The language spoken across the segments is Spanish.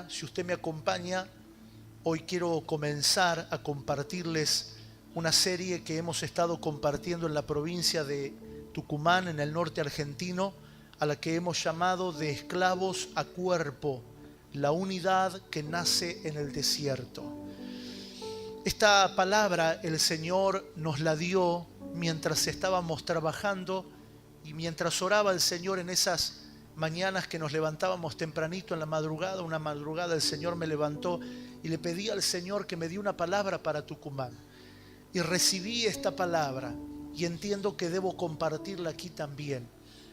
Si usted me acompaña, hoy quiero comenzar a compartirles una serie que hemos estado compartiendo en la provincia de Tucumán, en el norte argentino, a la que hemos llamado De esclavos a cuerpo, la unidad que nace en el desierto. Esta palabra el Señor nos la dio mientras estábamos trabajando y mientras oraba el Señor en esas mañanas que nos levantábamos tempranito en la madrugada. Una madrugada el Señor me levantó y le pedí al Señor que me diera una palabra para Tucumán. Y recibí esta palabra y entiendo que debo compartirla aquí también.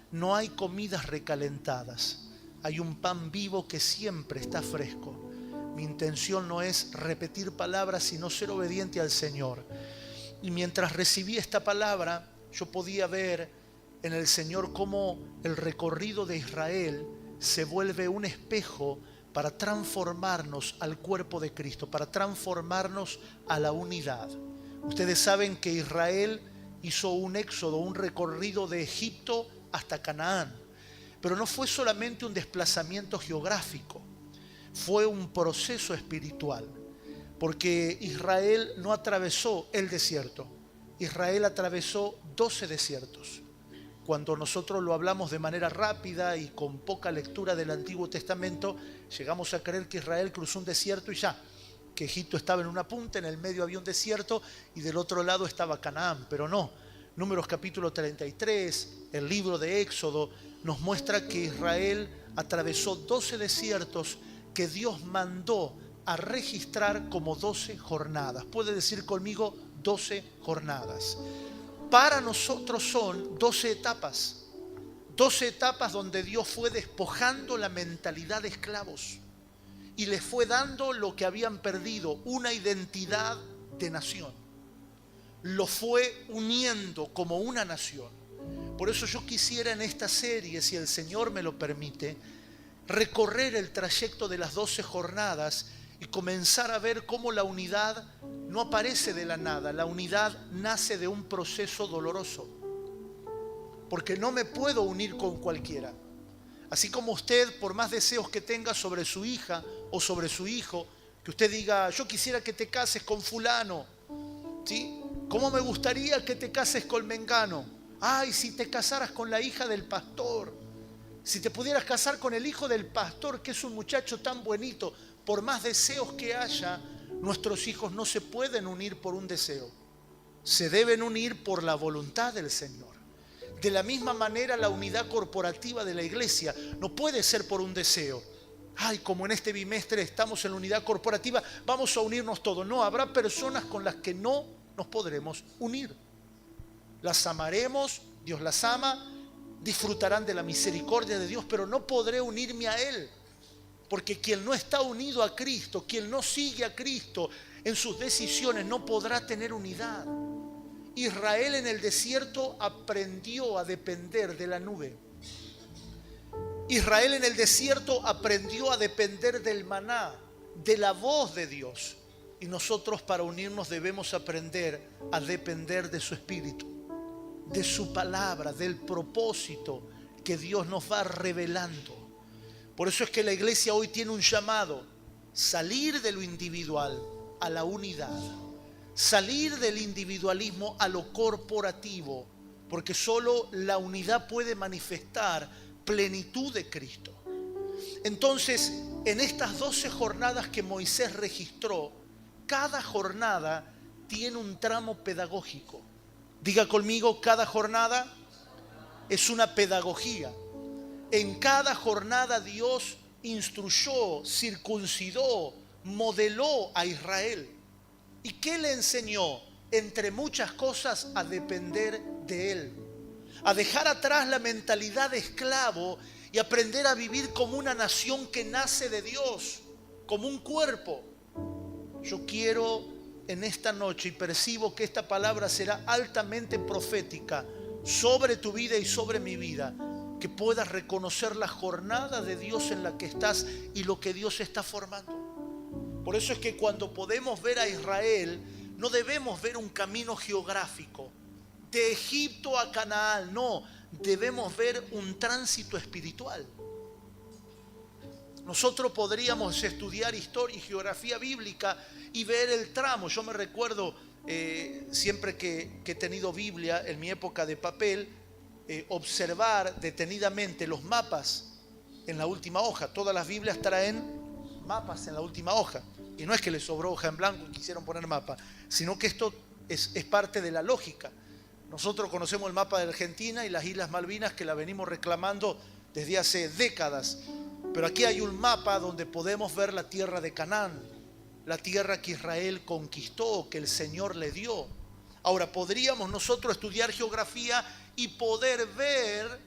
No hay comidas recalentadas, hay un pan vivo que siempre está fresco. Mi intención no es repetir palabras, sino ser obediente al Señor. Y mientras recibí esta palabra, yo podía ver en el Señor cómo el recorrido de Israel se vuelve un espejo para transformarnos al cuerpo de Cristo, para transformarnos a la unidad. Ustedes saben que Israel hizo un éxodo, un recorrido de Egipto hasta Canaán, pero no fue solamente un desplazamiento geográfico, fue un proceso espiritual, porque Israel no atravesó el desierto, Israel atravesó 12 desiertos. Cuando nosotros lo hablamos de manera rápida y con poca lectura del Antiguo Testamento, llegamos a creer que Israel cruzó un desierto y ya, que Egipto estaba en una punta, en el medio había un desierto y del otro lado estaba Canaán, pero no. Números capítulo 33, el libro de Éxodo, nos muestra que Israel atravesó 12 desiertos que Dios mandó a registrar como 12 jornadas. Puede decir conmigo 12 jornadas. Para nosotros son 12 etapas. 12 etapas donde Dios fue despojando la mentalidad de esclavos y les fue dando lo que habían perdido, una identidad de nación. Lo fue uniendo como una nación. Por eso yo quisiera en esta serie, si el Señor me lo permite, recorrer el trayecto de las 12 jornadas y comenzar a ver cómo la unidad no aparece de la nada. La unidad nace de un proceso doloroso, porque no me puedo unir con cualquiera. Así como usted, por más deseos que tenga sobre su hija o sobre su hijo, que usted diga, yo quisiera que te cases con fulano, ¿sí? ¿Cómo me gustaría que te cases con mengano? Ay, si te casaras con la hija del pastor, si te pudieras casar con el hijo del pastor, que es un muchacho tan bonito. Por más deseos que haya, nuestros hijos no se pueden unir por un deseo. Se deben unir por la voluntad del Señor. De la misma manera, la unidad corporativa de la iglesia no puede ser por un deseo. Ay, como en este bimestre estamos en la unidad corporativa, vamos a unirnos todos. No, habrá personas con las que no nos podremos unir. Las amaremos, Dios las ama, disfrutarán de la misericordia de Dios, pero no podré unirme a Él. Porque quien no está unido a Cristo, quien no sigue a Cristo en sus decisiones, no podrá tener unidad. Israel en el desierto aprendió a depender de la nube. Israel en el desierto aprendió a depender del maná, de la voz de Dios. Y nosotros para unirnos debemos aprender a depender de su Espíritu, de su palabra, del propósito que Dios nos va revelando. Por eso es que la iglesia hoy tiene un llamado: salir de lo individual a la unidad, salir del individualismo a lo corporativo, porque solo la unidad puede manifestar plenitud de Cristo. Entonces, en estas 12 jornadas que Moisés registró, cada jornada tiene un tramo pedagógico. Diga conmigo, cada jornada es una pedagogía. En cada jornada Dios instruyó, circuncidó, modeló a Israel. ¿Y qué le enseñó? Entre muchas cosas, a depender de Él, a dejar atrás la mentalidad de esclavo y aprender a vivir como una nación que nace de Dios, como un cuerpo. Yo quiero en esta noche, y percibo que esta palabra será altamente profética sobre tu vida y sobre mi vida, que puedas reconocer la jornada de Dios en la que estás y lo que Dios está formando. Por eso es que cuando podemos ver a Israel, no debemos ver un camino geográfico de Egipto a Canaán, no, debemos ver un tránsito espiritual. Nosotros podríamos estudiar historia y geografía bíblica y ver el tramo. Yo me recuerdo, siempre que he tenido Biblia en mi época de papel, observar detenidamente los mapas en la última hoja. Todas las Biblias traen mapas en la última hoja. Y no es que les sobró hoja en blanco y quisieron poner mapa, sino que esto es parte de la lógica. Nosotros conocemos el mapa de Argentina y las Islas Malvinas, que la venimos reclamando desde hace décadas. Pero aquí hay un mapa donde podemos ver la tierra de Canaán, la tierra que Israel conquistó, que el Señor le dio. Ahora, podríamos nosotros estudiar geografía y poder ver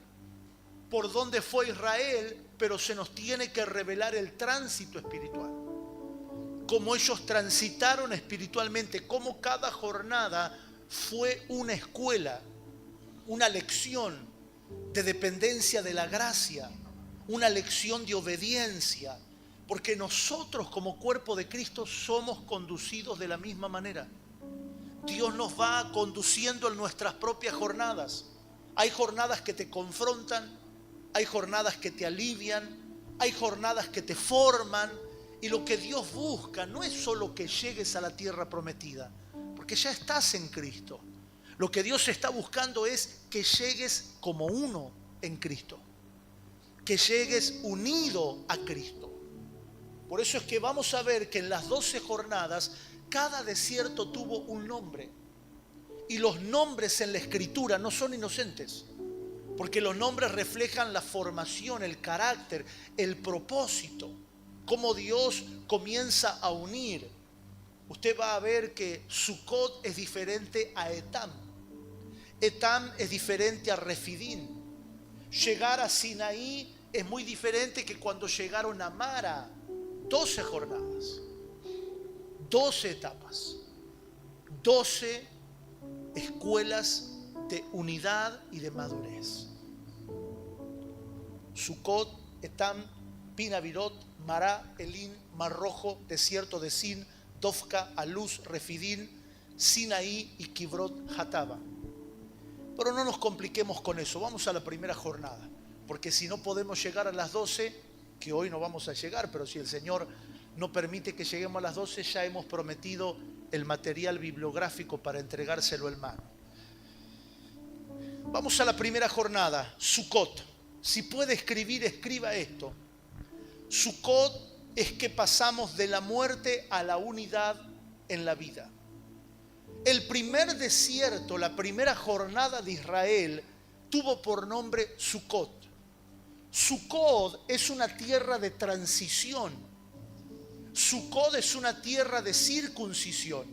por dónde fue Israel, pero se nos tiene que revelar el tránsito espiritual. Cómo ellos transitaron espiritualmente, cómo cada jornada fue una escuela, una lección de dependencia de la gracia, una lección de obediencia, porque nosotros como cuerpo de Cristo somos conducidos de la misma manera. Dios nos va conduciendo en nuestras propias jornadas. Hay jornadas que te confrontan, hay jornadas que te alivian, hay jornadas que te forman, y lo que Dios busca no es solo que llegues a la tierra prometida, porque ya estás en Cristo. Lo que Dios está buscando es que llegues como uno en Cristo, que llegues unido a Cristo. Por eso es que vamos a ver que en las 12 jornadas cada desierto tuvo un nombre. Y los nombres en la Escritura no son inocentes, porque los nombres reflejan la formación, el carácter, el propósito, cómo Dios comienza a unir. Usted va a ver que Sucot es diferente a Etam. Etam es diferente a Refidín. Llegar a Sinaí es muy diferente que cuando llegaron a Mara. 12 jornadas, 12 etapas, 12 escuelas de unidad y de madurez. Sucot, Etam, Pinavirot, Mará, Elín, Mar Rojo, desierto de Sin, Dofca, Aluz, Refidín, Sinaí y Kibrot Hataba. Pero no nos compliquemos con eso, vamos a la primera jornada, porque si no podemos llegar a las 12, que hoy no vamos a llegar, pero si el Señor no permite que lleguemos a las 12, ya hemos prometido el material bibliográfico para entregárselo en mano. Vamos a la primera jornada, Sucot. Si puede escribir, escriba esto. Sucot es que pasamos de la muerte a la unidad en la vida. El primer desierto, la primera jornada de Israel, tuvo por nombre Sucot. Sucot es una tierra de transición. Sucot es una tierra de circuncisión.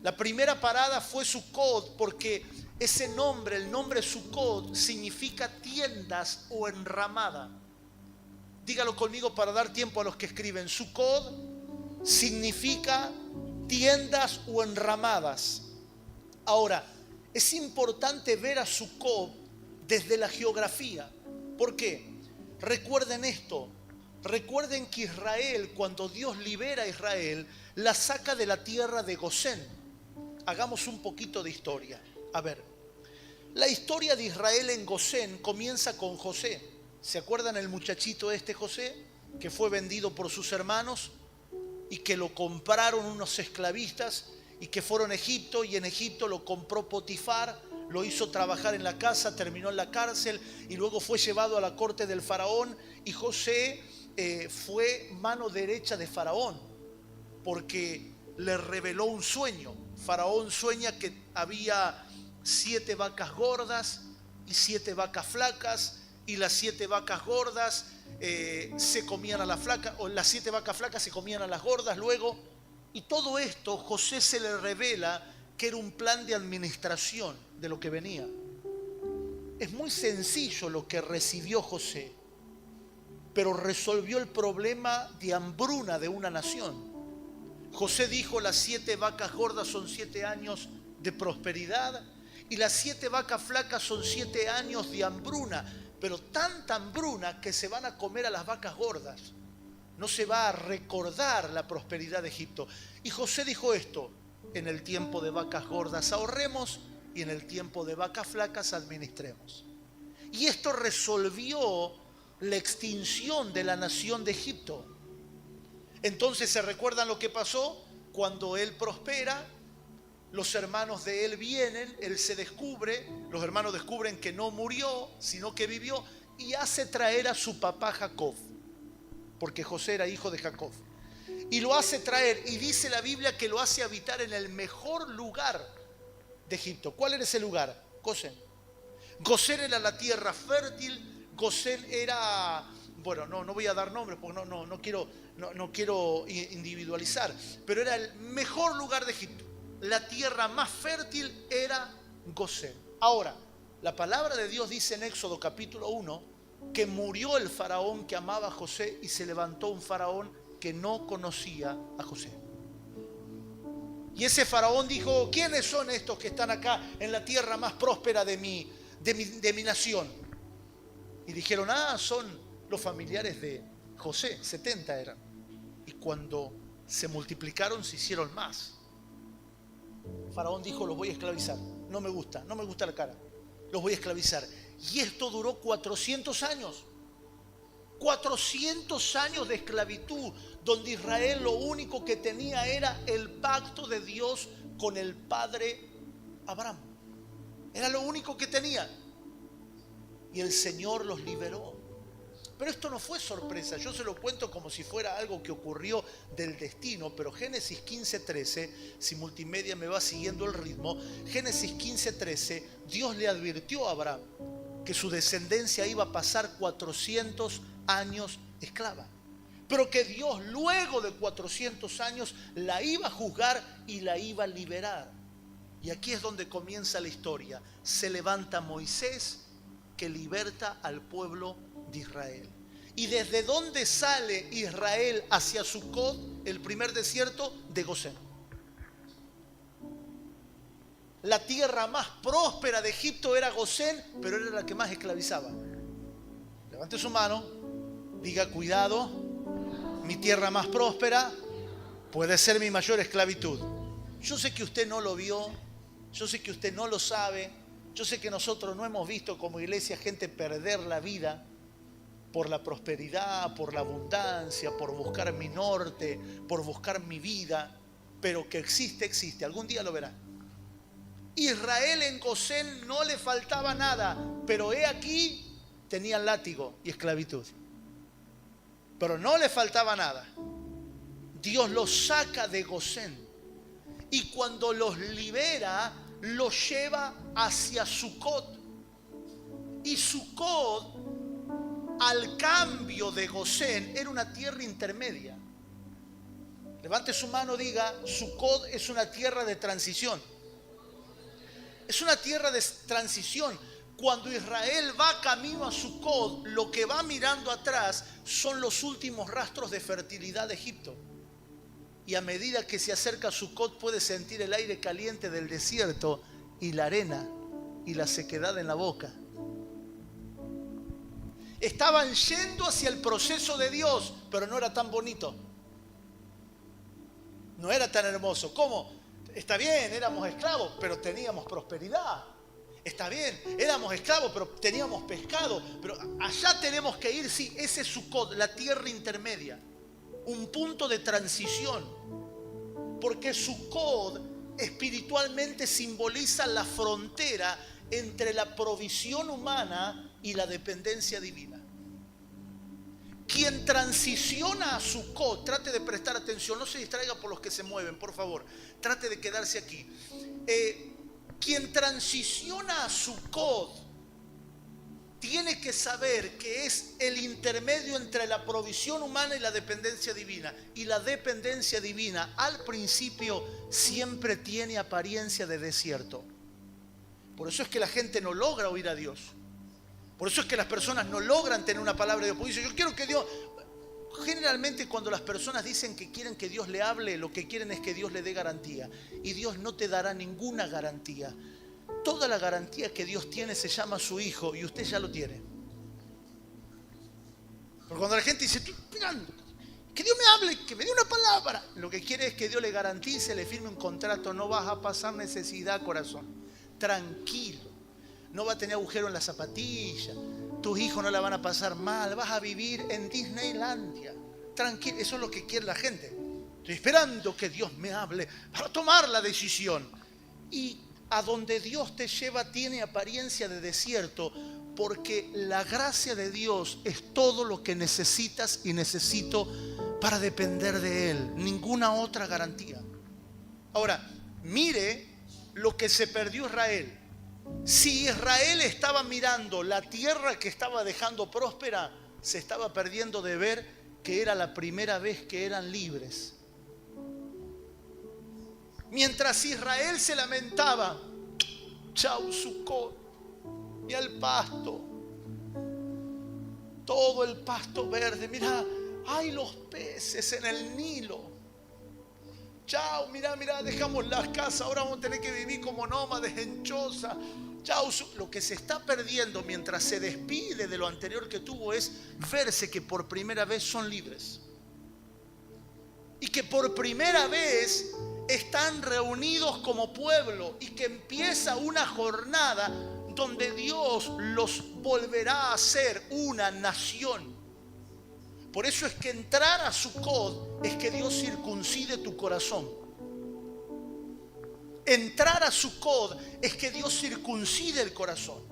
La primera parada fue Sucot porque ese nombre, el nombre Sucot, significa tiendas o enramada. Dígalo conmigo para dar tiempo a los que escriben. Sucot significa tiendas o enramadas. Ahora, es importante ver a Sucot desde la geografía. ¿Por qué? Recuerden esto. Recuerden que Israel, cuando Dios libera a Israel, la saca de la tierra de Gosén. Hagamos un poquito de historia. A ver, la historia de Israel en Gosén comienza con José. ¿Se acuerdan el muchachito José? Que fue vendido por sus hermanos y que lo compraron unos esclavistas y que fueron a Egipto, y en Egipto lo compró Potifar. Lo hizo trabajar en la casa, terminó en la cárcel y luego fue llevado a la corte del faraón. Y José fue mano derecha de faraón porque le reveló un sueño. Faraón sueña que había 7 vacas gordas y 7 vacas flacas, y las 7 vacas gordas se comían a las flacas, o las 7 vacas flacas se comían a las gordas luego. Y todo esto José se le revela que era un plan de administración de lo que venía. Es muy sencillo lo que recibió José, pero resolvió el problema de hambruna de una nación. José dijo: las 7 vacas gordas son 7 años de prosperidad y las 7 vacas flacas son 7 años de hambruna, pero tanta hambruna que se van a comer a las vacas gordas. No se va a recordar la prosperidad de Egipto. Y José dijo esto: en el tiempo de vacas gordas ahorremos y y en el tiempo de vacas flacas administremos. Y esto resolvió la extinción de la nación de Egipto. Entonces, ¿se recuerdan lo que pasó? Cuando él prospera, los hermanos de él vienen, él se descubre, los hermanos descubren que no murió, sino que vivió, y hace traer a su papá Jacob, porque José era hijo de Jacob. Y lo hace traer, y dice la Biblia que lo hace habitar en el mejor lugar de Egipto. ¿Cuál era ese lugar? Gosén. Gosén era la tierra fértil, Gosén era, bueno, no voy a dar nombres porque no quiero individualizar, pero era el mejor lugar de Egipto. La tierra más fértil era Gosén. Ahora, la palabra de Dios dice en Éxodo capítulo 1 que murió el faraón que amaba a José y se levantó un faraón que no conocía a José. Y ese faraón dijo: ¿quiénes son estos que están acá en la tierra más próspera de mi nación? Y dijeron: son los familiares de José, 70 eran. Y cuando se multiplicaron se hicieron más. Faraón dijo: los voy a esclavizar. No me gusta la cara. Los voy a esclavizar. Y esto duró 400 años. 400 años de esclavitud, donde Israel lo único que tenía era el pacto de Dios con el padre Abraham. Era lo único que tenía. Y el Señor los liberó. Pero esto no fue sorpresa. Yo se lo cuento como si fuera algo que ocurrió del destino. Pero Génesis 15:13, si Multimedia me va siguiendo el ritmo, Génesis 15:13, Dios le advirtió a Abraham que su descendencia iba a pasar 400 años esclava, pero que Dios luego de 400 años la iba a juzgar y la iba a liberar. Y aquí es donde comienza la historia. Se levanta Moisés, que liberta al pueblo de Israel. ¿Y desde dónde sale Israel hacia Sucot, el primer desierto? De Gosén. La tierra más próspera de Egipto era Gosén, pero era la que más esclavizaba. Levante su mano, diga: cuidado, mi tierra más próspera puede ser mi mayor esclavitud. Yo sé que usted no lo vio, yo sé que usted no lo sabe, yo sé que nosotros no hemos visto como iglesia gente perder la vida por la prosperidad, por la abundancia, por buscar mi norte, por buscar mi vida, pero que existe, algún día lo verá. Israel en Gosén no le faltaba nada, pero he aquí tenían látigo y esclavitud. Pero no le faltaba nada. Dios los saca de Gosén y cuando los libera, los lleva hacia Sucot. Y Sucot, al cambio de Gosén, era una tierra intermedia. Levante su mano, diga: Sucot es una tierra de transición. Es una tierra de transición. Cuando Israel va camino a Sucot, lo que va mirando atrás son los últimos rastros de fertilidad de Egipto. Y a medida que se acerca a Sucot puede sentir el aire caliente del desierto y la arena y la sequedad en la boca. Estaban yendo hacia el proceso de Dios, pero no era tan bonito. No era tan hermoso. ¿Cómo? Está bien, éramos esclavos, pero teníamos prosperidad. Está bien, éramos esclavos, pero teníamos pescado. Pero allá tenemos que ir, sí, ese es Sucot, la tierra intermedia. Un punto de transición. Porque Sucot espiritualmente simboliza la frontera entre la provisión humana y la dependencia divina. Quien transiciona a Sucot, trate de prestar atención, no se distraiga por los que se mueven, por favor, trate de quedarse aquí. Quien transiciona a Sucot tiene que saber que es el intermedio entre la provisión humana y la dependencia divina. Y la dependencia divina al principio siempre tiene apariencia de desierto. Por eso es que la gente no logra oír a Dios. Por eso es que las personas no logran tener una palabra de Dios. Porque dicen: yo quiero que Dios... Generalmente cuando las personas dicen que quieren que Dios le hable, lo que quieren es que Dios le dé garantía. Y Dios no te dará ninguna garantía. Toda la garantía que Dios tiene se llama su Hijo y usted ya lo tiene. Porque cuando la gente dice: estoy esperando que Dios me hable, que me dé una palabra, lo que quiere es que Dios le garantice, le firme un contrato. No vas a pasar necesidad, corazón. Tranquilo. No va a tener agujero en la zapatilla. tus hijos no la van a pasar mal, vas a vivir en Disneylandia. Tranquilo, eso es lo que quiere la gente. Estoy esperando que Dios me hable para tomar la decisión. Y a donde Dios te lleva tiene apariencia de desierto, porque la gracia de Dios es todo lo que necesitas y necesito para depender de Él. Ninguna otra garantía. Ahora, mire lo que se perdió Israel. Si Israel estaba mirando la tierra que estaba dejando próspera, se estaba perdiendo de ver que era la primera vez que eran libres. Mientras Israel se lamentaba, chau Sucot, y el pasto, todo el pasto verde, mira, hay los peces en el Nilo. Chao, mira, dejamos las casas, ahora vamos a tener que vivir como nómades en choza. Chao, lo que se está perdiendo mientras se despide de lo anterior que tuvo es verse que por primera vez son libres. Y que por primera vez están reunidos como pueblo y que empieza una jornada donde Dios los volverá a ser una nación. Por eso es que entrar a Sucot es que Dios circuncide tu corazón. Entrar a Sucot es que Dios circuncide el corazón.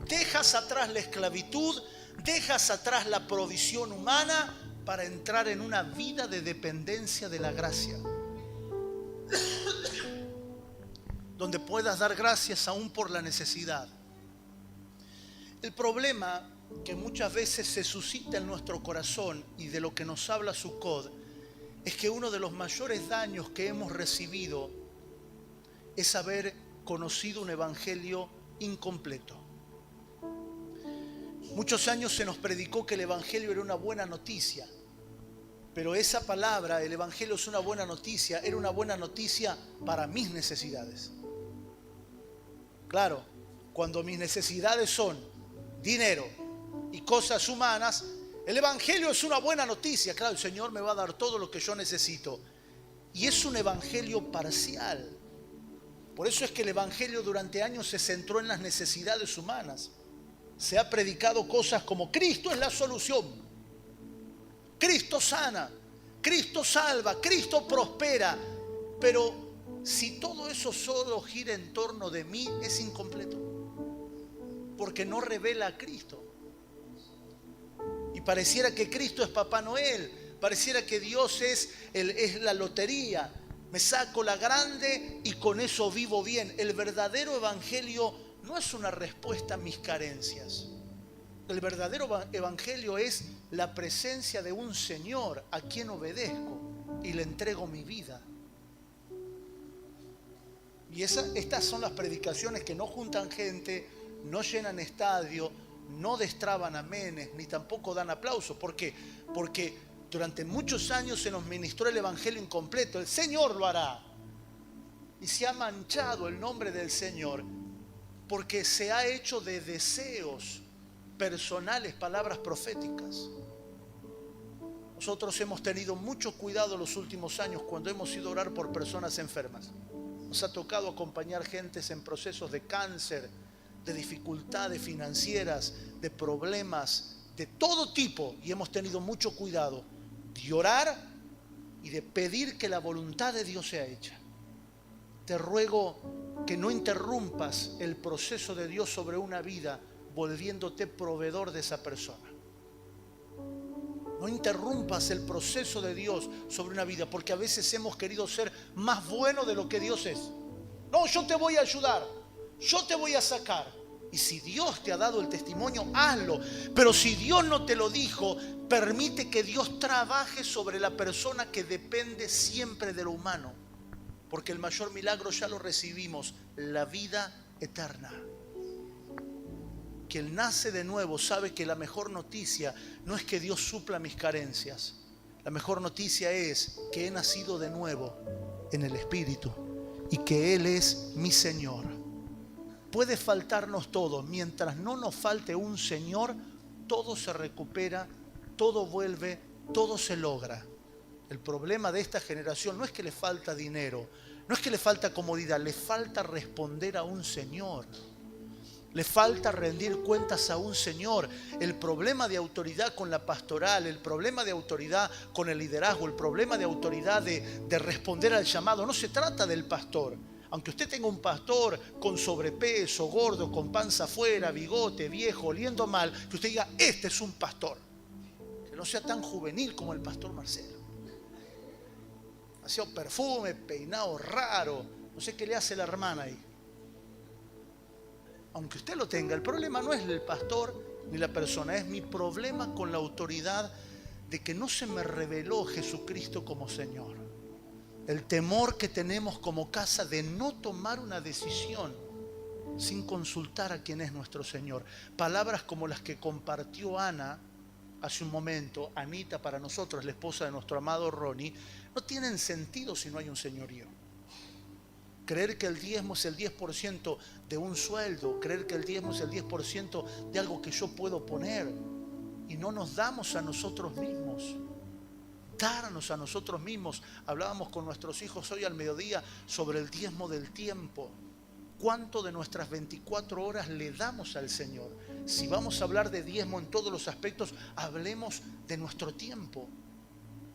Dejas atrás la esclavitud, dejas atrás la provisión humana para entrar en una vida de dependencia de la gracia. Donde puedas dar gracias aún por la necesidad. El problema que muchas veces se suscita en nuestro corazón y de lo que nos habla Sucot es que uno de los mayores daños que hemos recibido es haber conocido un evangelio incompleto. Muchos años se nos predicó que el evangelio era una buena noticia, pero esa palabra, el evangelio es una buena noticia, era una buena noticia para mis necesidades. Claro, cuando mis necesidades son dinero y cosas humanas, el evangelio es una buena noticia. Claro, el Señor me va a dar todo lo que yo necesito. Y es un evangelio parcial. Por eso es que el evangelio durante años se centró en las necesidades humanas. Se ha predicado cosas como Cristo es la solución, Cristo sana, Cristo salva, Cristo prospera. Pero si todo eso solo gira en torno de mí, es incompleto, porque no revela a Cristo. Y pareciera que Cristo es Papá Noel, pareciera que Dios es la lotería. Me saco la grande y con eso vivo bien. El verdadero evangelio no es una respuesta a mis carencias. El verdadero evangelio es la presencia de un Señor a quien obedezco y le entrego mi vida. Y estas son las predicaciones que no juntan gente, no llenan estadio, no destraban amenes, ni tampoco dan aplausos. ¿Por qué? Porque durante muchos años se nos ministró el evangelio incompleto. El Señor lo hará. Y se ha manchado el nombre del Señor porque se ha hecho de deseos personales, palabras proféticas. Nosotros hemos tenido mucho cuidado los últimos años cuando hemos ido a orar por personas enfermas. Nos ha tocado acompañar gentes en procesos de cáncer, de dificultades financieras, de problemas de todo tipo, y hemos tenido mucho cuidado de orar y de pedir que la voluntad de Dios sea hecha. Te ruego que no interrumpas el proceso de Dios sobre una vida volviéndote proveedor de esa persona. No interrumpas el proceso de Dios sobre una vida, porque a veces hemos querido ser más buenos de lo que Dios es. No, yo te voy a ayudar, yo te voy a sacar. Y si Dios te ha dado el testimonio, hazlo. Pero si Dios no te lo dijo, permite que Dios trabaje sobre la persona que depende siempre de lo humano. Porque el mayor milagro ya lo recibimos, la vida eterna. Quien nace de nuevo sabe que la mejor noticia no es que Dios supla mis carencias. La mejor noticia es que he nacido de nuevo en el Espíritu y que Él es mi Señor. Puede faltarnos todo, mientras no nos falte un Señor, todo se recupera, todo vuelve, todo se logra. El problema de esta generación no es que le falta dinero, no es que le falta comodidad, le falta responder a un Señor. Le falta rendir cuentas a un Señor. El problema de autoridad con la pastoral, el problema de autoridad con el liderazgo, el problema de autoridad de responder al llamado, no se trata del pastor. Aunque usted tenga un pastor con sobrepeso, gordo, con panza afuera, bigote, viejo, oliendo mal, que usted diga, este es un pastor. Que no sea tan juvenil como el pastor Marcelo. Hacía perfume, peinado raro. No sé qué le hace la hermana ahí. Aunque usted lo tenga, el problema no es el pastor ni la persona, es mi problema con la autoridad de que no se me reveló Jesucristo como Señor. El temor que tenemos como casa de no tomar una decisión sin consultar a quién es nuestro Señor. Palabras como las que compartió Ana hace un momento, Anita para nosotros, la esposa de nuestro amado Ronnie, no tienen sentido si no hay un señorío. Creer que el diezmo es el 10% de un sueldo, creer que el diezmo es el 10% de algo que yo puedo poner y no nos damos a nosotros mismos. Darnos a nosotros mismos. Hablábamos con nuestros hijos hoy al mediodía sobre el diezmo del tiempo. ¿Cuánto de nuestras 24 horas le damos al Señor? Si vamos a hablar de diezmo en todos los aspectos, hablemos de nuestro tiempo.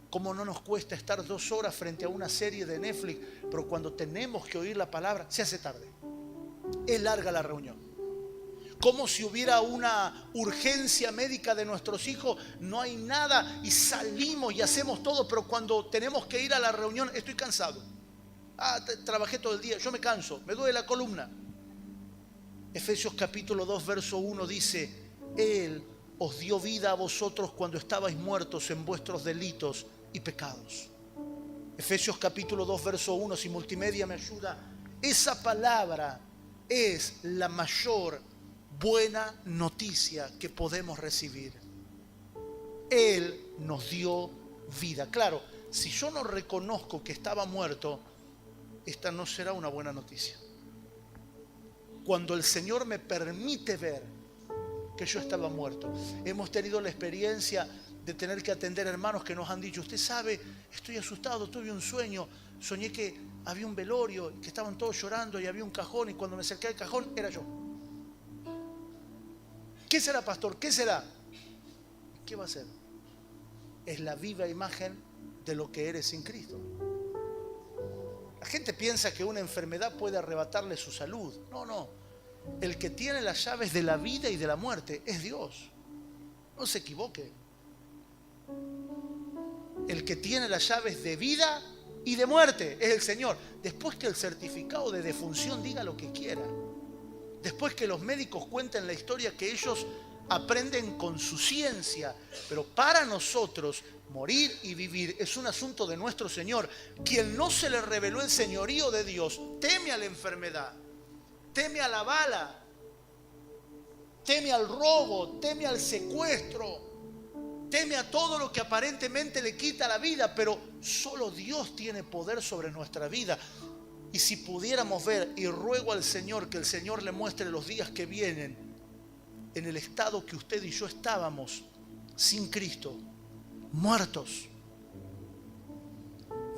¿Cómo no nos cuesta estar 2 horas frente a una serie de Netflix? Pero cuando tenemos que oír la palabra, se hace tarde. Es larga la reunión. Como si hubiera una urgencia médica de nuestros hijos, no hay nada y salimos y hacemos todo, pero cuando tenemos que ir a la reunión, estoy cansado. Trabajé todo el día, yo me canso, me duele la columna. Efesios capítulo 2, verso 1 dice, Él os dio vida a vosotros cuando estabais muertos en vuestros delitos y pecados. Efesios capítulo 2, verso 1, si multimedia me ayuda, esa palabra es la mayor buena noticia que podemos recibir. Él nos dio vida. Claro, si yo no reconozco que estaba muerto, esta no será una buena noticia. Cuando el Señor me permite ver que yo estaba muerto. Hemos tenido la experiencia de tener que atender hermanos que nos han dicho, usted sabe, estoy asustado, tuve un sueño, soñé que había un velorio, que estaban todos llorando y había un cajón y cuando me acerqué al cajón era yo. ¿Qué será, pastor? ¿Qué será? ¿Qué va a ser? Es la viva imagen de lo que eres sin Cristo. La gente piensa que una enfermedad puede arrebatarle su salud. No, no. El que tiene las llaves de la vida y de la muerte es Dios. No se equivoque. El que tiene las llaves de vida y de muerte es el Señor. Después que el certificado de defunción diga lo que quiera. Después que los médicos cuenten la historia que ellos aprenden con su ciencia. Pero para nosotros, morir y vivir es un asunto de nuestro Señor. Quien no se le reveló el señorío de Dios, teme a la enfermedad, teme a la bala, teme al robo, teme al secuestro, teme a todo lo que aparentemente le quita la vida, pero solo Dios tiene poder sobre nuestra vida. Y si pudiéramos ver, y ruego al Señor que el Señor le muestre los días que vienen, en el estado que usted y yo estábamos, sin Cristo, muertos,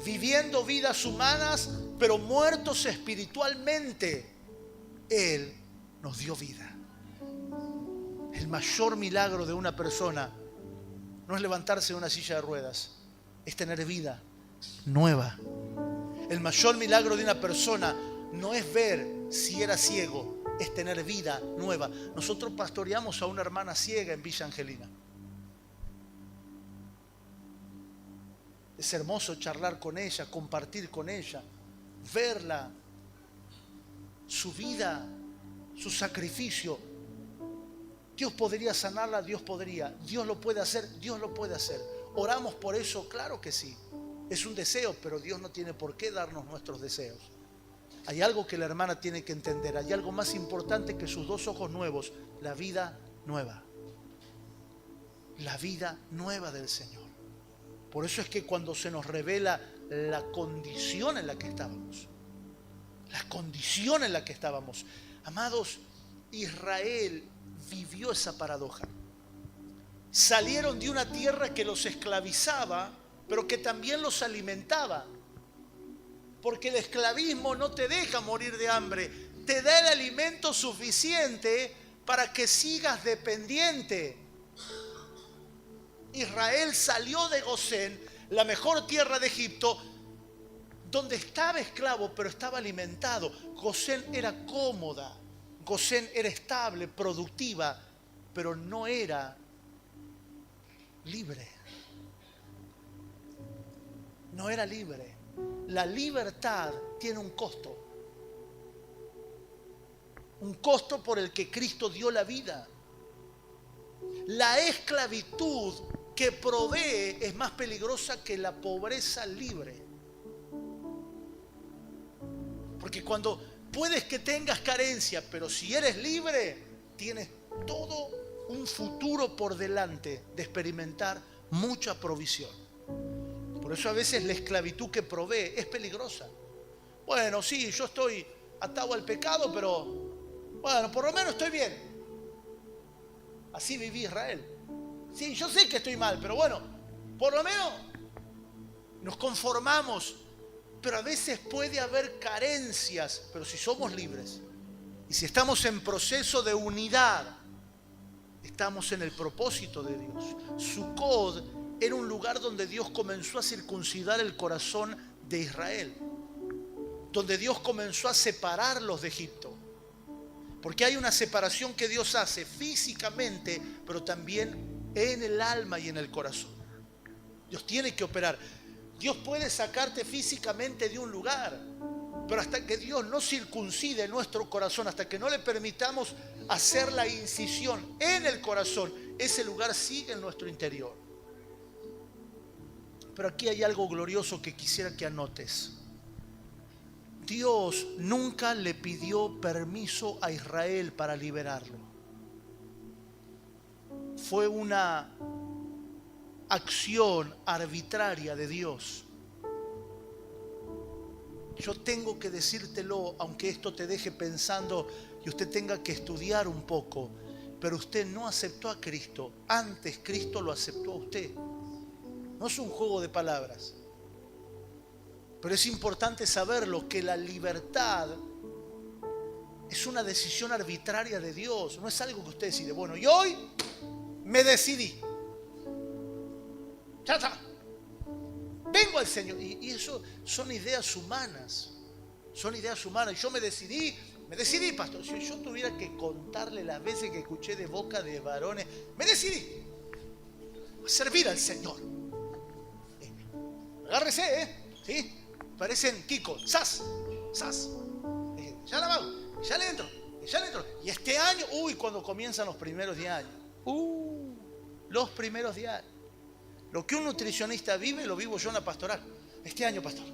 viviendo vidas humanas, pero muertos espiritualmente, Él nos dio vida. El mayor milagro de una persona no es levantarse de una silla de ruedas, es tener vida nueva. El mayor milagro de una persona no es ver si era ciego, es tener vida nueva. Nosotros pastoreamos a una hermana ciega en Villa Angelina. Es hermoso charlar con ella, compartir con ella, verla, su vida, su sacrificio. Dios podría sanarla, Dios podría. Dios lo puede hacer, Dios lo puede hacer. ¿Oramos por eso? Claro que sí. Es un deseo, pero Dios no tiene por qué darnos nuestros deseos. Hay algo que la hermana tiene que entender. Hay algo más importante que sus 2 ojos nuevos. La vida nueva. La vida nueva del Señor. Por eso es que cuando se nos revela la condición en la que estábamos. La condición en la que estábamos. Amados, Israel vivió esa paradoja. Salieron de una tierra que los esclavizaba, pero que también los alimentaba. Porque el esclavismo no te deja morir de hambre, te da el alimento suficiente para que sigas dependiente. Israel salió de Gosén, la mejor tierra de Egipto, donde estaba esclavo, pero estaba alimentado. Gosén era cómoda, Gosén era estable, productiva, pero no era libre. No era libre. La libertad tiene un costo. Un costo por el que Cristo dio la vida. La esclavitud que provee es más peligrosa que la pobreza libre. Porque cuando puedes que tengas carencia, pero si eres libre, tienes todo un futuro por delante de experimentar mucha provisión. Por eso a veces la esclavitud que provee es peligrosa. Bueno, sí, yo estoy atado al pecado, pero bueno, por lo menos estoy bien. Así viví Israel. Sí, yo sé que estoy mal, pero bueno, por lo menos nos conformamos. Pero a veces puede haber carencias, pero si somos libres y si estamos en proceso de unidad, estamos en el propósito de Dios. Sucot era un lugar donde Dios comenzó a circuncidar el corazón de Israel, donde Dios comenzó a separarlos de Egipto. Porque hay una separación que Dios hace físicamente, pero también en el alma y en el corazón. Dios tiene que operar. Dios puede sacarte físicamente de un lugar, pero hasta que Dios no circuncide nuestro corazón, hasta que no le permitamos hacer la incisión en el corazón, ese lugar sigue en nuestro interior. Pero aquí hay algo glorioso que quisiera que anotes. Dios nunca le pidió permiso a Israel para liberarlo. Fue una acción arbitraria de Dios. Yo tengo que decírtelo, aunque esto te deje pensando y usted tenga que estudiar un poco, pero usted no aceptó a Cristo, antes Cristo lo aceptó a usted. No es un juego de palabras, pero es importante saberlo, que la libertad es una decisión arbitraria de Dios, no es algo que usted decide. Bueno, y hoy me decidí. Ya está. Vengo al Señor. Y eso son ideas humanas. Son ideas humanas. Y yo me decidí, pastor. Si yo tuviera que contarle las veces que escuché de boca de varones, me decidí a servir al Señor. Agárrese, ¿sí? Parecen Kiko. ¡Sas! ¡Sas! Ya la hago. Ya le entro. Y este año, cuando comienzan los primeros 10 años. Los primeros 10 años. Lo que un nutricionista vive, lo vivo yo en la pastoral. Este año, pastor,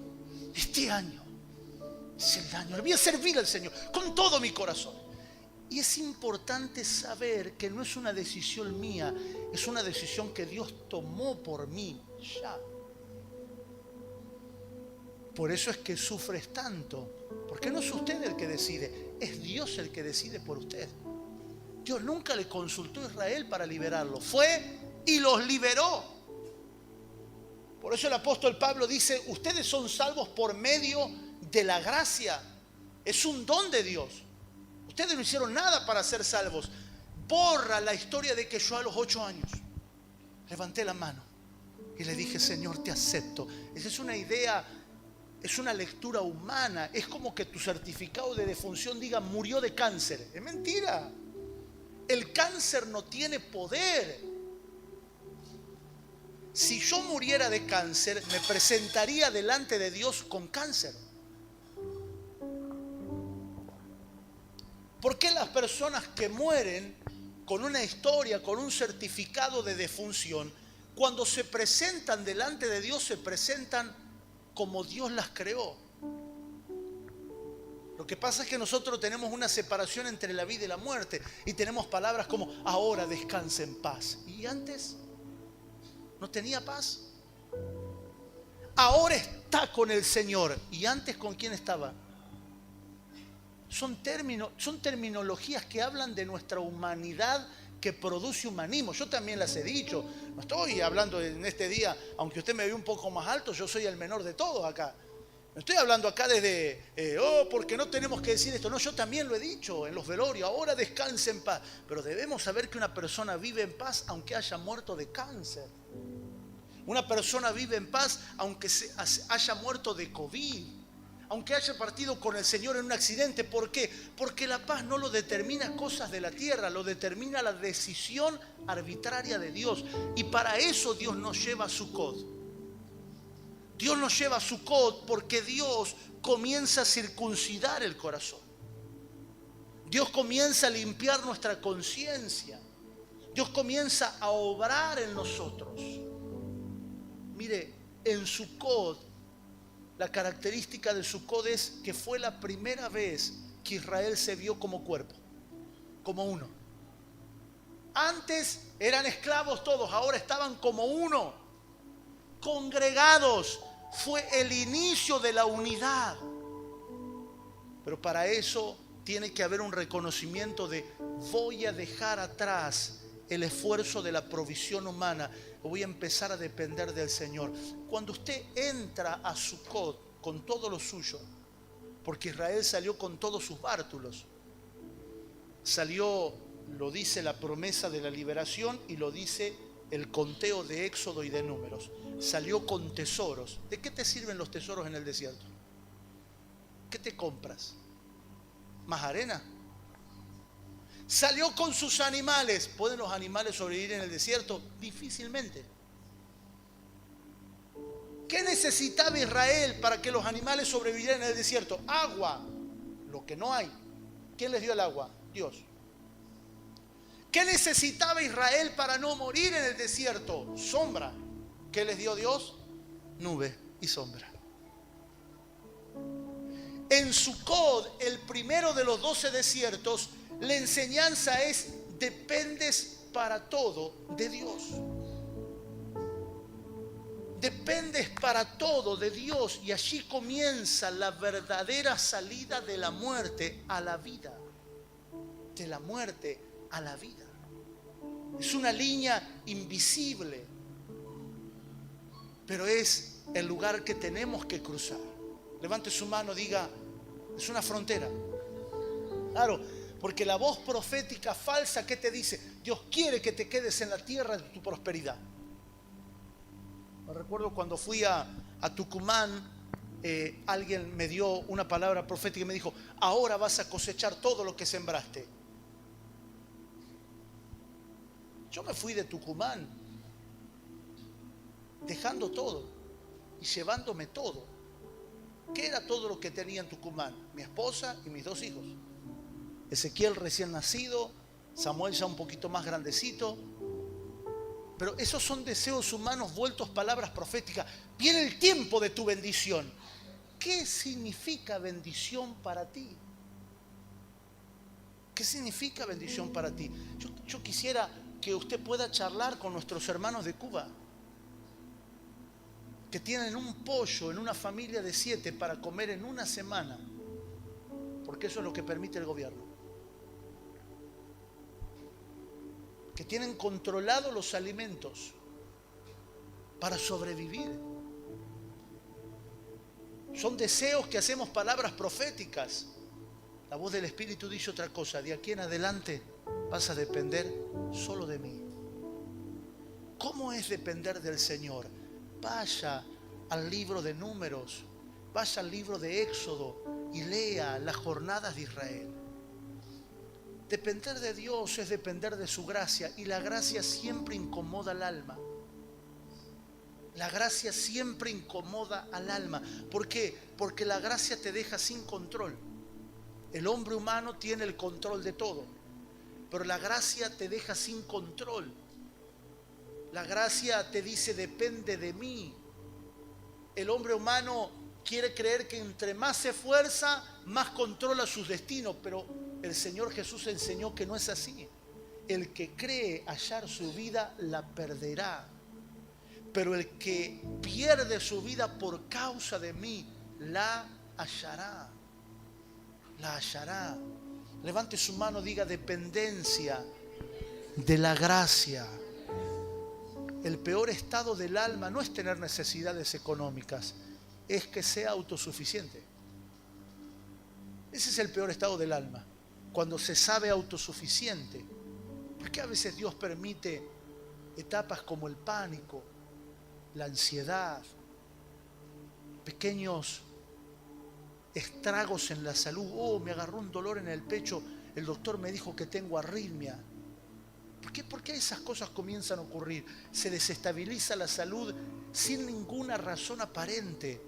este año es el año. Le voy a servir al Señor con todo mi corazón. Y es importante saber que no es una decisión mía, es una decisión que Dios tomó por mí ya. Por eso es que sufres tanto. Porque no es usted el que decide, es Dios el que decide por usted. Dios nunca le consultó a Israel para liberarlo. Fue y los liberó. Por eso el apóstol Pablo dice, ustedes son salvos por medio de la gracia. Es un don de Dios. Ustedes no hicieron nada para ser salvos. Borra la historia de que yo a los 8 años levanté la mano y le dije, Señor, te acepto. Esa es una idea, es una lectura humana. Es como que tu certificado de defunción diga, murió de cáncer. Es mentira. El cáncer no tiene poder. Si yo muriera de cáncer, me presentaría delante de Dios con cáncer. ¿Por qué las personas que mueren con una historia, con un certificado de defunción, cuando se presentan delante de Dios, se presentan como Dios las creó? Lo que pasa es que nosotros tenemos una separación entre la vida y la muerte y tenemos palabras como, ahora descansa en paz. ¿Y antes? ¿No tenía paz? Ahora está con el Señor. ¿Y antes con quién estaba? Son terminologías que hablan de nuestra humanidad que produce humanismo. Yo también las he dicho. No estoy hablando en este día, aunque usted me ve un poco más alto, yo soy el menor de todos acá. No estoy hablando acá desde, porque no tenemos que decir esto. No, yo también lo he dicho en los velorios, ahora descanse en paz. Pero debemos saber que una persona vive en paz aunque haya muerto de cáncer. Una persona vive en paz aunque haya muerto de COVID. Aunque haya partido con el Señor en un accidente. ¿Por qué? Porque la paz no lo determina cosas de la tierra, lo determina la decisión arbitraria de Dios. Y para eso Dios nos lleva a Sucot. Dios nos lleva a Sucot porque Dios comienza a circuncidar el corazón. Dios comienza a limpiar nuestra conciencia. Dios comienza a obrar en nosotros. Mire, en Sucot, la característica de Sucot es que fue la primera vez que Israel se vio como cuerpo, como uno. Antes eran esclavos todos, ahora estaban como uno, congregados. Fue el inicio de la unidad. Pero para eso tiene que haber un reconocimiento de voy a dejar atrás el esfuerzo de la provisión humana. Voy a empezar a depender del Señor. Cuando usted entra a Sucot con todo lo suyo, porque Israel salió con todos sus bártulos, salió, lo dice la promesa de la liberación y lo dice el conteo de Éxodo y de Números. Salió con tesoros. ¿De qué te sirven los tesoros en el desierto? ¿Qué te compras? ¿Más arena? Salió con sus animales. ¿Pueden los animales sobrevivir en el desierto? Difícilmente. ¿Qué necesitaba Israel para que los animales sobrevivieran en el desierto? Agua. Lo que no hay. ¿Quién les dio el agua? Dios. ¿Qué necesitaba Israel para no morir en el desierto? Sombra. ¿Qué les dio Dios? Nube y sombra. En Sucot, el primero de los 12 desiertos, la enseñanza es: dependes para todo de Dios. Dependes para todo de Dios, y allí comienza la verdadera salida de la muerte a la vida. De la muerte a la vida. Es una línea invisible, pero es el lugar que tenemos que cruzar. Levante su mano, diga: es una frontera. Claro, porque la voz profética falsa, ¿qué te dice? Dios quiere que te quedes en la tierra de tu prosperidad. Me recuerdo cuando fui a Tucumán, alguien me dio una palabra profética y me dijo: ahora vas a cosechar todo lo que sembraste. Yo me fui de Tucumán dejando todo y llevándome todo. ¿Qué era todo lo que tenía en Tucumán? Mi esposa y mis 2 hijos. Ezequiel recién nacido, Samuel ya un poquito más grandecito. Pero esos son deseos humanos vueltos palabras proféticas. Viene el tiempo de tu bendición. ¿Qué significa bendición para ti? ¿Qué significa bendición para ti? Yo quisiera que usted pueda charlar con nuestros hermanos de Cuba, que tienen un pollo en una familia de 7 para comer en una semana, porque eso es lo que permite el gobierno. Que tienen controlados los alimentos para sobrevivir. Son deseos que hacemos palabras proféticas. La voz del Espíritu dice otra cosa: de aquí en adelante vas a depender solo de mí. ¿Cómo es depender del Señor? Vaya al libro de Números, vaya al libro de Éxodo y lea las jornadas de Israel. Depender de Dios es depender de su gracia, y la gracia siempre incomoda al alma. La gracia siempre incomoda al alma. ¿Por qué? Porque la gracia te deja sin control. El hombre humano tiene el control de todo, pero la gracia te deja sin control. La gracia te dice: depende de mí. El hombre humano quiere creer que entre más se esfuerza, más controla sus destinos, pero el Señor Jesús enseñó que no es así. El que cree hallar su vida, la perderá. Pero el que pierde su vida por causa de mí, la hallará. La hallará. Levante su mano, diga: dependencia de la gracia. El peor estado del alma no es tener necesidades económicas. es que sea autosuficiente. Ese es el peor estado del alma, cuando se sabe autosuficiente. ¿Por qué a veces Dios permite etapas como el pánico, la ansiedad, pequeños estragos en la salud? Oh, me agarró un dolor en el pecho, el doctor me dijo que tengo arritmia. ¿Por qué esas cosas comienzan a ocurrir? Se desestabiliza la salud sin ninguna razón aparente.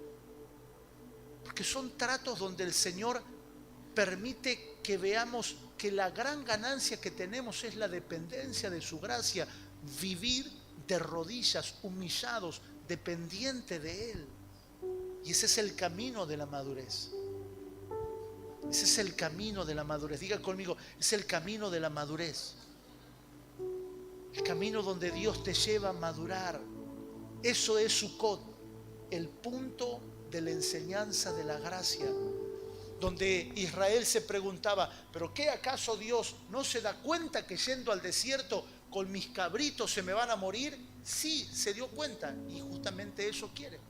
Porque son tratos donde el Señor permite que veamos que la gran ganancia que tenemos es la dependencia de su gracia. Vivir de rodillas, humillados, dependiente de Él. Y ese es el camino de la madurez. Ese es el camino de la madurez. Diga conmigo, es el camino de la madurez. El camino donde Dios te lleva a madurar. Eso es Sukkot, el punto de la enseñanza de la gracia. Donde Israel se preguntaba, ¿pero qué acaso Dios no se da cuenta que yendo al desierto con mis cabritos se me van a morir? Sí, se dio cuenta y justamente eso quiere.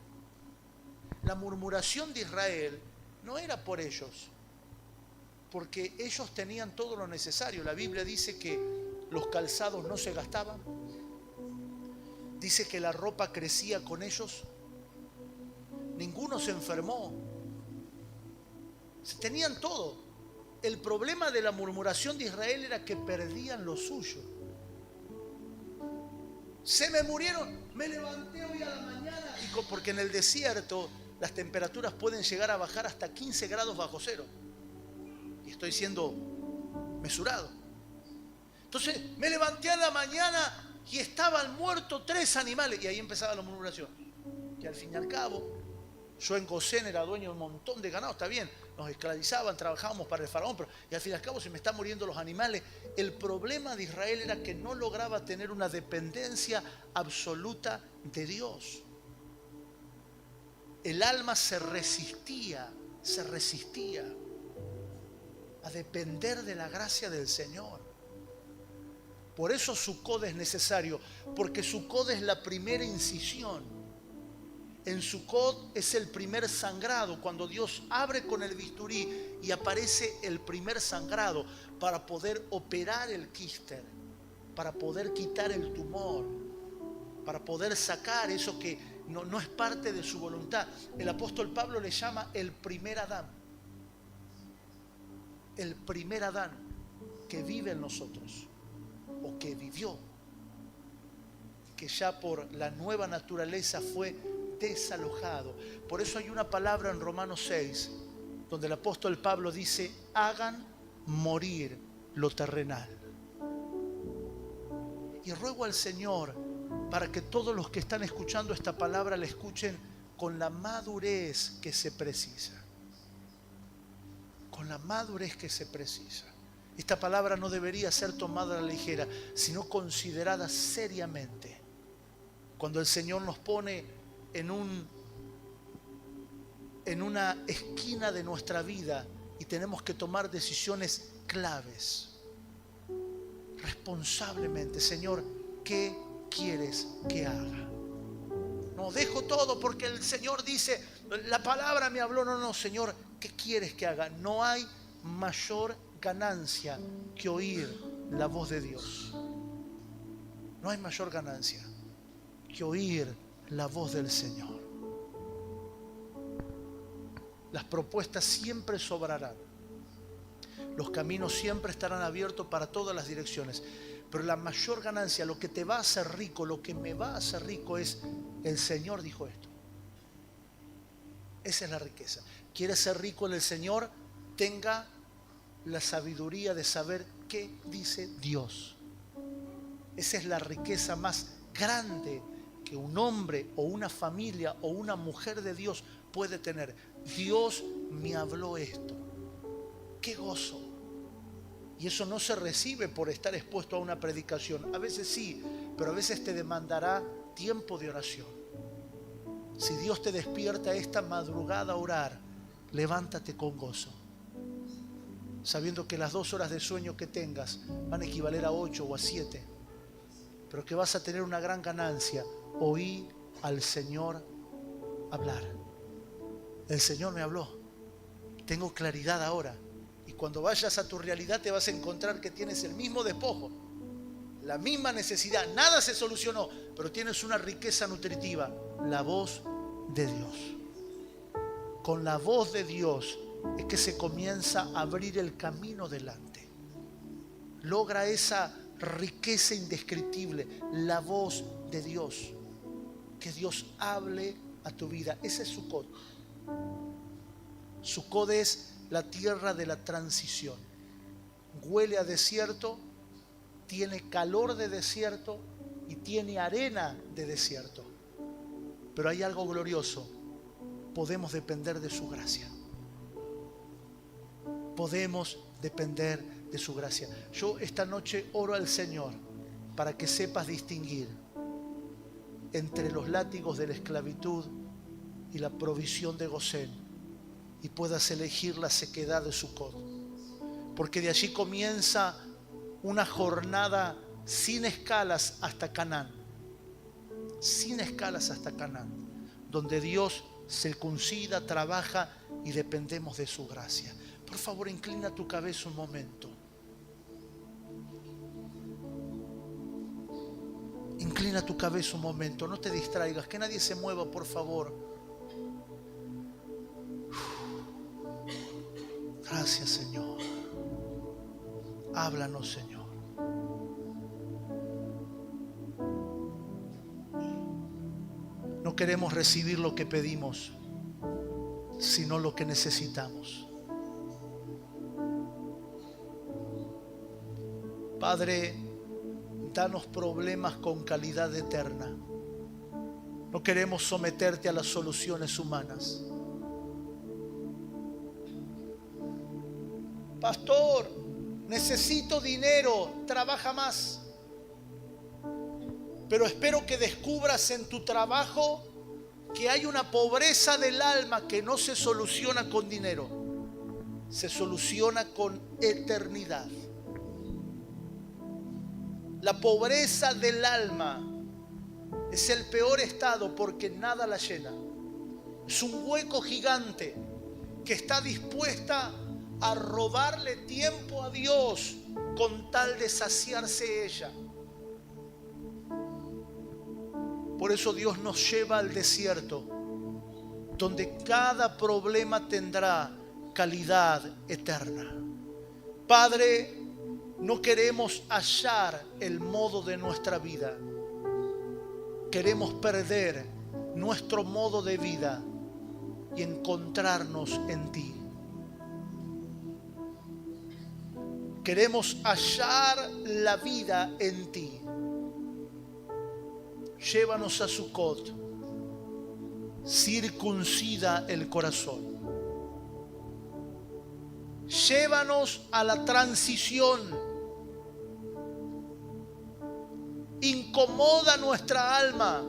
La murmuración de Israel no era por ellos, porque ellos tenían todo lo necesario. La Biblia dice que los calzados no se gastaban, dice que la ropa crecía con ellos, ninguno se enfermó, tenían todo. El problema de la murmuración de Israel era que perdían lo suyo. Se me murieron, me levanté hoy a la mañana, porque en el desierto las temperaturas pueden llegar a bajar hasta 15 grados bajo cero. Y estoy siendo mesurado. Entonces me levanté a la mañana y estaban muertos 3 animales. Y ahí empezaba la murmuración. Que al fin y al cabo, yo en Gosén era dueño de un montón de ganado, está bien, nos esclavizaban, trabajábamos para el faraón, pero y al fin y al cabo se me están muriendo los animales. El problema de Israel era que no lograba tener una dependencia absoluta de Dios. El alma se resistía a depender de la gracia del Señor. Por eso Sukkot es necesario, porque Sukkot es la primera incisión. En Sukkot es el primer sangrado, cuando Dios abre con el bisturí y aparece el primer sangrado para poder operar el quíster, para poder quitar el tumor, para poder sacar eso que no es parte de su voluntad. El apóstol Pablo le llama el primer Adán. El primer Adán que vive en nosotros, o que vivió, que ya por la nueva naturaleza fue desalojado. Por eso hay una palabra en Romanos 6, donde el apóstol Pablo dice, hagan morir lo terrenal. Y ruego al Señor para que todos los que están escuchando esta palabra la escuchen con la madurez que se precisa. Con la madurez que se precisa. Esta palabra no debería ser tomada a la ligera, sino considerada seriamente. Cuando el Señor nos pone en una esquina de nuestra vida y tenemos que tomar decisiones claves, responsablemente, Señor, ¿qué quieres que haga? No, dejo todo porque el Señor dice, la palabra me habló. No, Señor, ¿qué quieres que haga? No hay mayor ganancia que oír la voz de Dios. No hay mayor ganancia que oír la voz del Señor. Las propuestas siempre sobrarán. Los caminos siempre estarán abiertos para todas las direcciones. Pero la mayor ganancia, lo que te va a hacer rico, lo que me va a hacer rico es, el Señor dijo esto. Esa es la riqueza. ¿Quieres ser rico en el Señor? Tenga la sabiduría de saber qué dice Dios. Esa es la riqueza más grande que un hombre o una familia o una mujer de Dios puede tener. Dios me habló esto. ¡Qué gozo! Y eso no se recibe por estar expuesto a una predicación. A veces sí, pero a veces te demandará tiempo de oración. Si Dios te despierta esta madrugada a orar, levántate con gozo, sabiendo que las 2 horas de sueño que tengas van a equivaler a 8 o a 7, pero que vas a tener una gran ganancia. Oí al Señor hablar. El Señor me habló. Tengo claridad ahora. Y cuando vayas a tu realidad te vas a encontrar que tienes el mismo despojo, la misma necesidad. Nada se solucionó, pero tienes una riqueza nutritiva. La voz de Dios. Con la voz de Dios es que se comienza a abrir el camino delante. Logra esa riqueza indescriptible, la voz de Dios. Que Dios hable a tu vida. Ese es Sucot. Sucot es la tierra de la transición. Huele a desierto, tiene calor de desierto y tiene arena de desierto. Pero hay algo glorioso. Podemos depender de su gracia. Podemos depender de su gracia. Yo esta noche oro al Señor para que sepas distinguir entre los látigos de la esclavitud y la provisión de Gosén y puedas elegir la sequedad de Sucot. Porque de allí comienza una jornada sin escalas hasta Canaán. Sin escalas hasta Canaán, donde Dios circuncida, trabaja y dependemos de su gracia. Por favor, inclina tu cabeza un momento. Inclina tu cabeza un momento, no te distraigas, que nadie se mueva, por favor. Gracias, Señor. Háblanos, Señor. No queremos recibir lo que pedimos, sino lo que necesitamos. Padre, danos problemas con calidad eterna. No queremos someterte a las soluciones humanas. Pastor, necesito dinero, trabaja más. Pero espero que descubras en tu trabajo que hay una pobreza del alma que no se soluciona con dinero, se soluciona con eternidad. La pobreza del alma es el peor estado porque nada la llena. Es un hueco gigante que está dispuesta a robarle tiempo a Dios con tal de saciarse ella. Por eso Dios nos lleva al desierto, donde cada problema tendrá calidad eterna. Padre, no queremos hallar el modo de nuestra vida. Queremos perder nuestro modo de vida y encontrarnos en ti. Queremos hallar la vida en ti. Llévanos a Sucot. Circuncida el corazón. Llévanos a la transición. Incomoda nuestra alma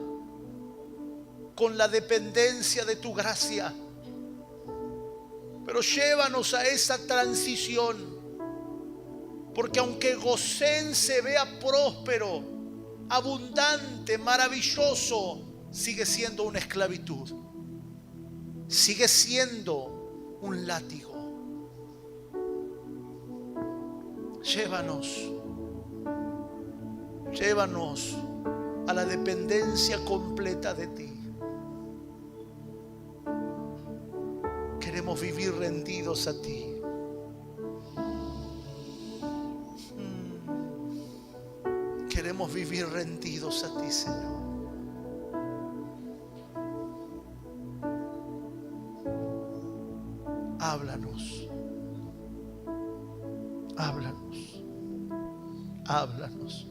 con la dependencia de tu gracia. Pero llévanos a esa transición. Porque aunque Gosén se vea próspero, abundante, maravilloso, sigue siendo una esclavitud. Sigue siendo un látigo. Llévanos a la dependencia completa de ti. Queremos vivir rendidos a ti. Queremos vivir rendidos a ti, Señor. Háblanos. Háblanos. Háblanos.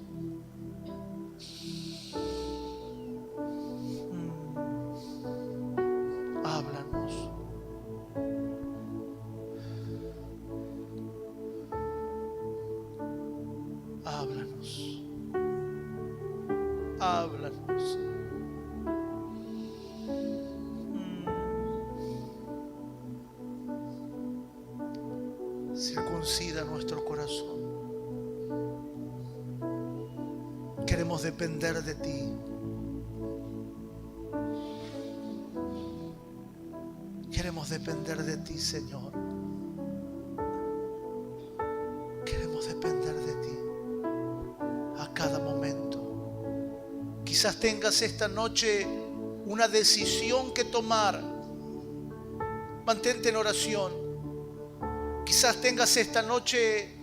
Háblanos. Háblanos. Háblanos. Circuncida nuestro corazón. Queremos depender de ti. Queremos depender de ti, Señor. Queremos depender de ti a cada momento. Quizás tengas esta noche una decisión que tomar. Mantente en oración. Quizás tengas esta noche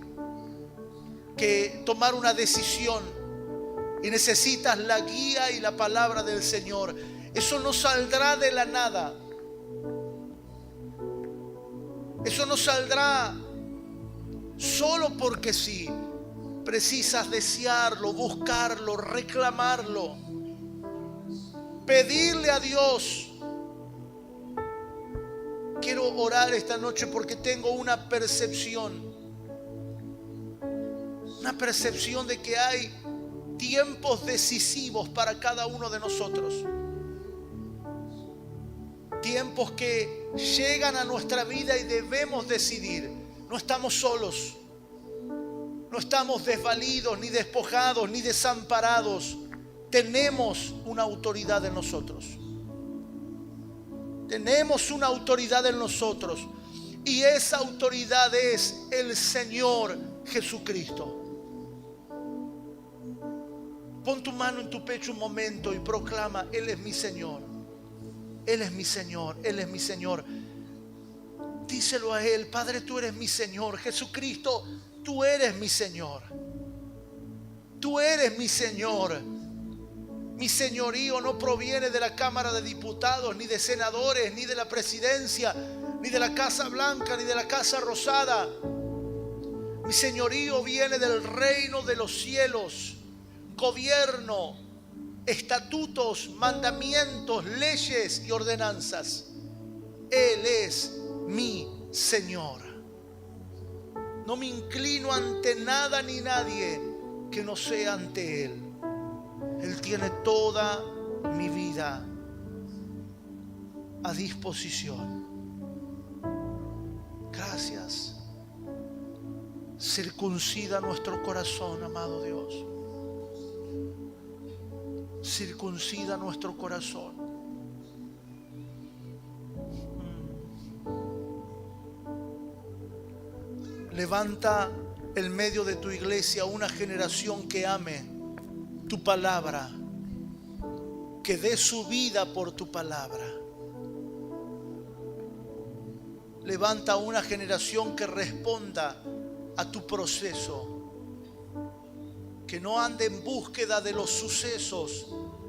que tomar una decisión y necesitas la guía y la palabra del Señor. Eso no saldrá de la nada. Eso no saldrá solo porque sí. Precisas desearlo, buscarlo, reclamarlo, pedirle a Dios. Quiero orar esta noche porque tengo una percepción de que hay tiempos decisivos para cada uno de nosotros. Tiempos que llegan a nuestra vida y debemos decidir. No estamos solos, no estamos desvalidos, ni despojados, ni desamparados. Tenemos una autoridad en nosotros. Tenemos una autoridad en nosotros. Y esa autoridad es el Señor Jesucristo. Pon tu mano en tu pecho un momento y proclama: Él es mi Señor. Él es mi Señor. Él es mi Señor. Díselo a Él: Padre, tú eres mi Señor. Jesucristo, tú eres mi Señor. Tú eres mi Señor. Mi señorío no proviene de la Cámara de Diputados, ni de senadores, ni de la presidencia, ni de la Casa Blanca, ni de la Casa Rosada. Mi señorío viene del reino de los cielos. Gobierno, estatutos, mandamientos, leyes y ordenanzas. Él es mi Señor. No me inclino ante nada ni nadie que no sea ante Él. Él tiene toda mi vida a disposición. Gracias. Circuncida nuestro corazón, amado Dios. Circuncida nuestro corazón. Levanta en medio de tu iglesia una generación que ame tu palabra, que dé su vida por tu palabra. Levanta una generación que responda a tu proceso, que no ande en búsqueda de los sucesos,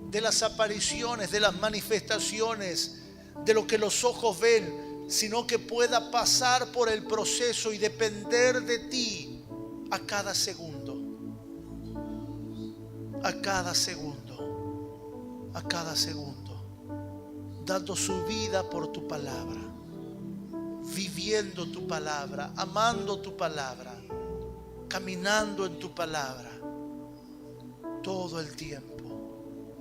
de las apariciones, de las manifestaciones, de lo que los ojos ven, sino que pueda pasar por el proceso y depender de ti a cada segundo. A cada segundo, a cada segundo, dando su vida por tu palabra, viviendo tu palabra, amando tu palabra, caminando en tu palabra, todo el tiempo.